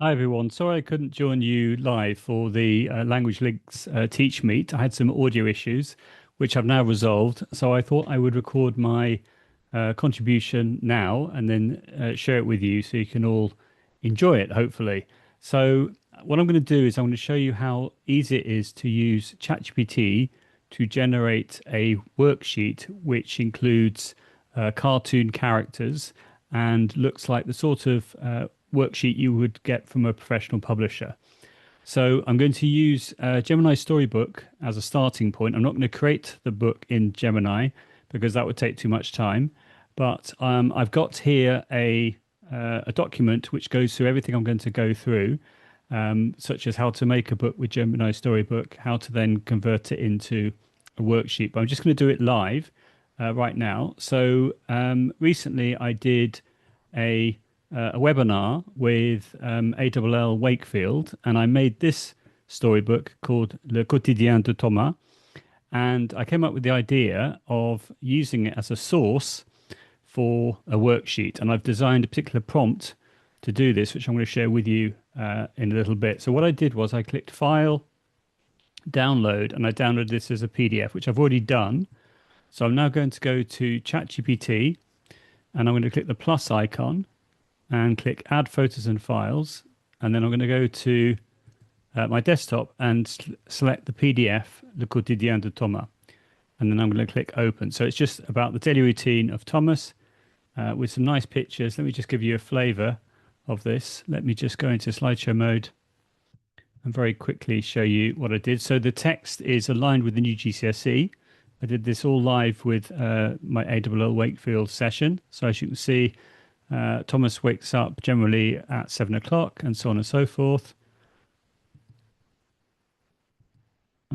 Hi everyone. Sorry I couldn't join you live for the Language Links TeachMeet. I had some audio issues, which I've now resolved. So I thought I would record my contribution now and then share it with you so you can all enjoy it, hopefully. So what I'm going to do is I'm going to show you how easy it is to use ChatGPT to generate a worksheet which includes cartoon characters and looks like the sort of worksheet you would get from a professional publisher. So I'm going to use Gemini Storybook as a starting point. I'm not going to create the book in Gemini because that would take too much time. But I've got here a document which goes through everything I'm going to go through, such as how to make a book with Gemini Storybook, how to then convert it into a worksheet. But I'm just going to do it live right now. So recently I did a a webinar with ALL Wakefield, and I made this storybook called Le Quotidien de Thomas. And I came up with the idea of using it as a source for a worksheet. And I've designed a particular prompt to do this, which I'm going to share with you in a little bit. So what I did was I clicked File, Download, and I downloaded this as a PDF, which I've already done. So I'm now going to go to ChatGPT, and I'm going to click the plus icon and click Add Photos and Files. And then I'm going to go to my desktop and select the PDF, Le Quotidien de Thomas. And then I'm going to click Open. So it's just about the daily routine of Thomas with some nice pictures. Let me just give you a flavor of this. Let me just go into slideshow mode and very quickly show you what I did. So the text is aligned with the new GCSE. I did this all live with my ALL Wakefield session. So as you can see, Thomas wakes up generally at 7 o'clock and so on and so forth.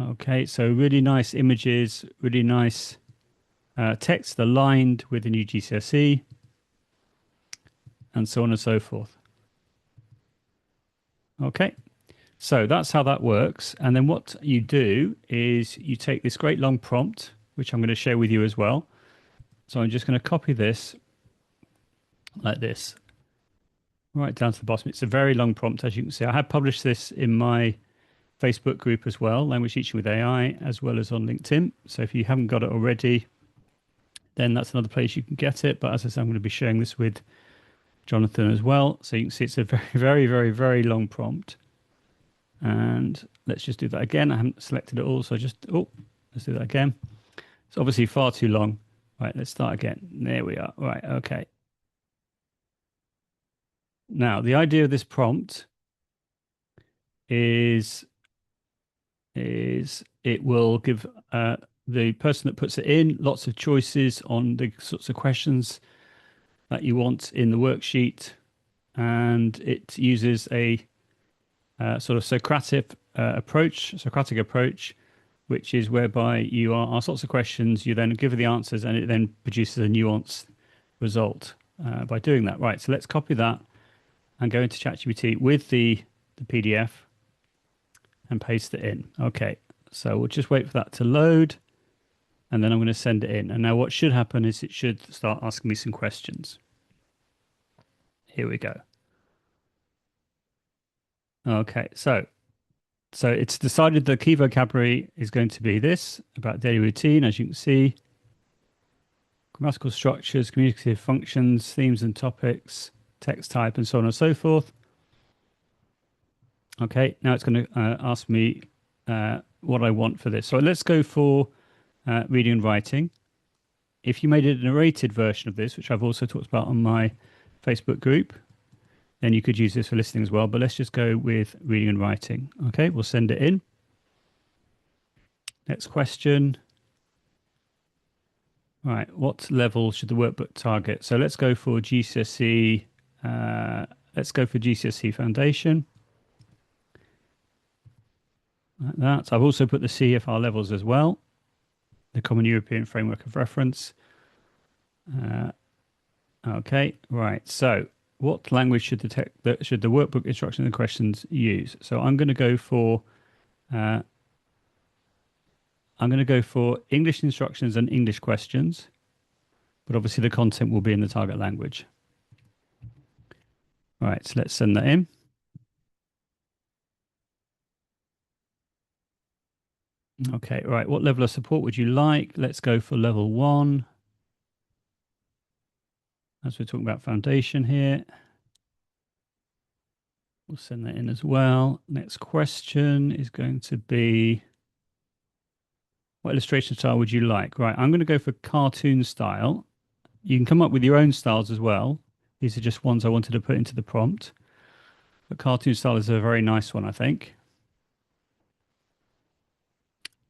Okay, so really nice images, really nice text aligned with the new GCSE and so on and so forth. Okay, so that's how that works. And then what you do is you take this great long prompt, which I'm going to share with you as well. So I'm just going to copy this like this, right down to the bottom. It's a very long prompt, as you can see. I have published this in my Facebook group as well, Language Teaching with AI, as well as on LinkedIn. So if you haven't got it already, then that's another place you can get it. But as I said, I'm going to be sharing this with Jonathan as well. So you can see it's a very long prompt. And let's just do that again. I haven't selected it all, so let's do that again. It's obviously far too long. Right, let's start again. There we are. Right, okay. Now, the idea of this prompt is it will give the person that puts it in lots of choices on the sorts of questions that you want in the worksheet, and it uses a sort of Socratic approach, which is whereby you are asked lots of questions, you then give it the answers, and it then produces a nuanced result by doing that. Right, so let's copy that and go into ChatGPT with the PDF and paste it in. Okay, so we'll just wait for that to load, and then I'm going to send it in. And now what should happen is it should start asking me some questions. Here we go. Okay, so it's decided the key vocabulary is going to be this, about daily routine, as you can see. Grammatical structures, communicative functions, themes and topics, text type, and so on and so forth. Okay, now it's going to ask me what I want for this. So let's go for reading and writing. If you made a narrated version of this, which I've also talked about on my Facebook group, then you could use this for listening as well. But let's just go with reading and writing. Okay, we'll send it in. Next question. Right, what level should the workbook target? So let's go for GCSE. Let's go for GCSE Foundation. Like that. I've also put the CFR levels as well, the Common European Framework of Reference. Okay, right. So what language should the workbook instructions and questions use? So I'm going to go for English instructions and English questions, but obviously the content will be in the target language. Right, so let's send that in. Okay, right. What level of support would you like? Let's go for level one, as we're talking about foundation here. We'll send that in as well. Next question is going to be, what illustration style would you like? Right, I'm going to go for cartoon style. You can come up with your own styles as well. These are just ones I wanted to put into the prompt. But cartoon style is a very nice one, I think.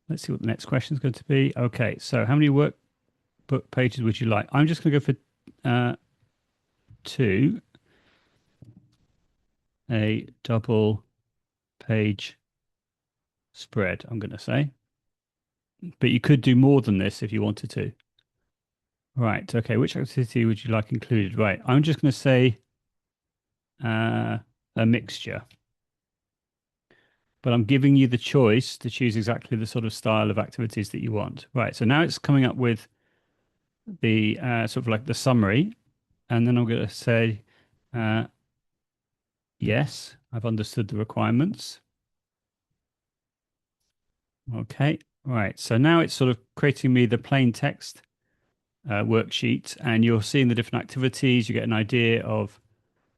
Let's see what the next question is going to be. Okay, so how many workbook pages would you like? I'm just going to go for two, a double page spread, I'm going to say. But you could do more than this if you wanted to. Right, okay, which activity would you like included? Right, I'm just going to say uh, a mixture. But I'm giving you the choice to choose exactly the sort of style of activities that you want. Right, so now it's coming up with the sort of like the summary, and then I'm going to say, uh, yes, I've understood the requirements. Okay, right. So now it's sort of creating me the plain text worksheet, and you're seeing the different activities. You get an idea of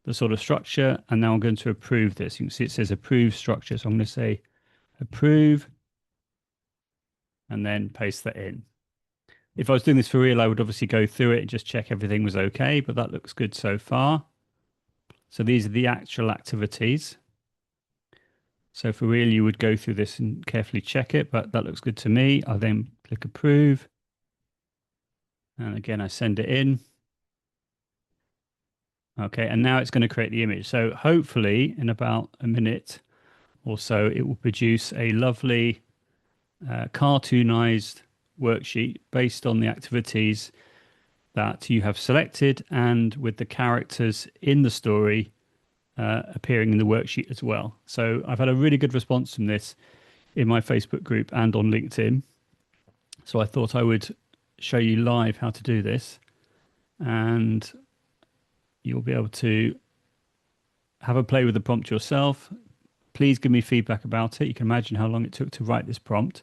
the sort of structure, and now I'm going to approve this. You can see it says approve structure. So I'm going to say approve and then paste that in. If I was doing this for real, I would obviously go through it and just check everything was okay, but that looks good so far. So these are the actual activities. So for real, you would go through this and carefully check it, but that looks good to me. I'll then click approve. And again, I send it in. Okay, and now it's going to create the image. So hopefully in about a minute or so, it will produce a lovely cartoonized worksheet based on the activities that you have selected and with the characters in the story appearing in the worksheet as well. So I've had a really good response from this in my Facebook group and on LinkedIn. So I thought I would show you live how to do this, and you'll be able to have a play with the prompt yourself. Please give me feedback about it. You can imagine how long it took to write this prompt.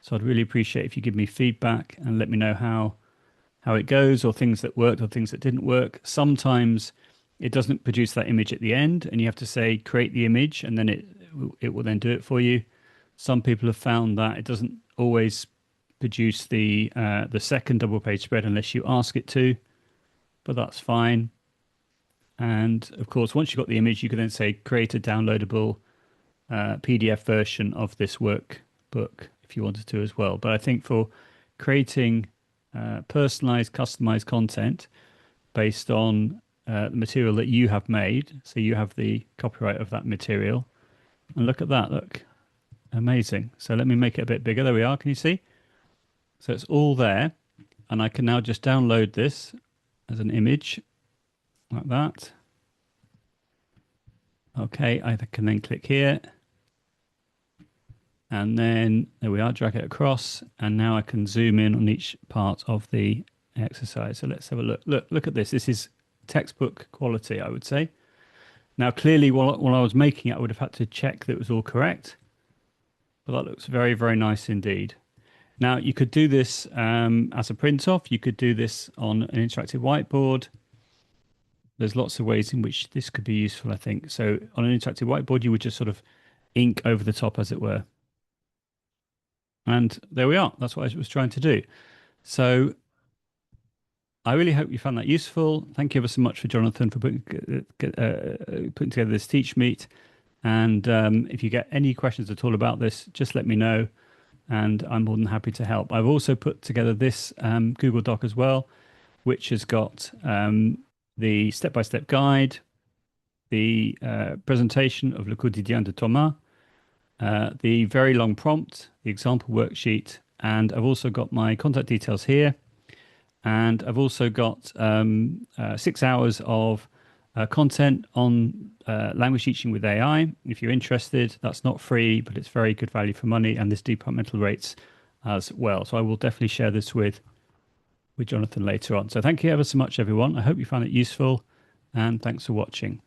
So I'd really appreciate if you give me feedback and let me know how it goes, or things that worked or things that didn't work. Sometimes it doesn't produce that image at the end, and you have to say create the image, and then it will then do it for you. Some people have found that it doesn't always produce the second double page spread unless you ask it to, but that's fine. And of course, once you've got the image, you can then say create a downloadable PDF version of this workbook if you wanted to as well. But I think for creating personalized, customized content based on the material that you have made, so you have the copyright of that material. And look at that, look, amazing. So let me make it a bit bigger. There we are. Can you see? So it's all there, and I can now just download this as an image like that. Okay, I can then click here, and then there we are, drag it across, and now I can zoom in on each part of the exercise. So let's have a look. Look at this. This is textbook quality, I would say. Now, clearly, while I was making it, I would have had to check that it was all correct, but that looks very, very nice indeed. Now, you could do this as a print off. You could do this on an interactive whiteboard. There's lots of ways in which this could be useful, I think. So on an interactive whiteboard, you would just sort of ink over the top, as it were. And there we are. That's what I was trying to do. So I really hope you found that useful. Thank you ever so much for Jonathan for putting together this TeachMeet. And if you get any questions at all about this, just let me know, and I'm more than happy to help. I've also put together this Google Doc as well, which has got the step-by-step guide, the presentation of Le Quotidien de Thomas, the very long prompt, the example worksheet, and I've also got my contact details here. And I've also got 6 hours of content on language teaching with AI. If you're interested, that's not free, but it's very good value for money, and there's departmental rates as well. So I will definitely share this with Jonathan later on. So thank you ever so much, everyone. I hope you found it useful, and thanks for watching.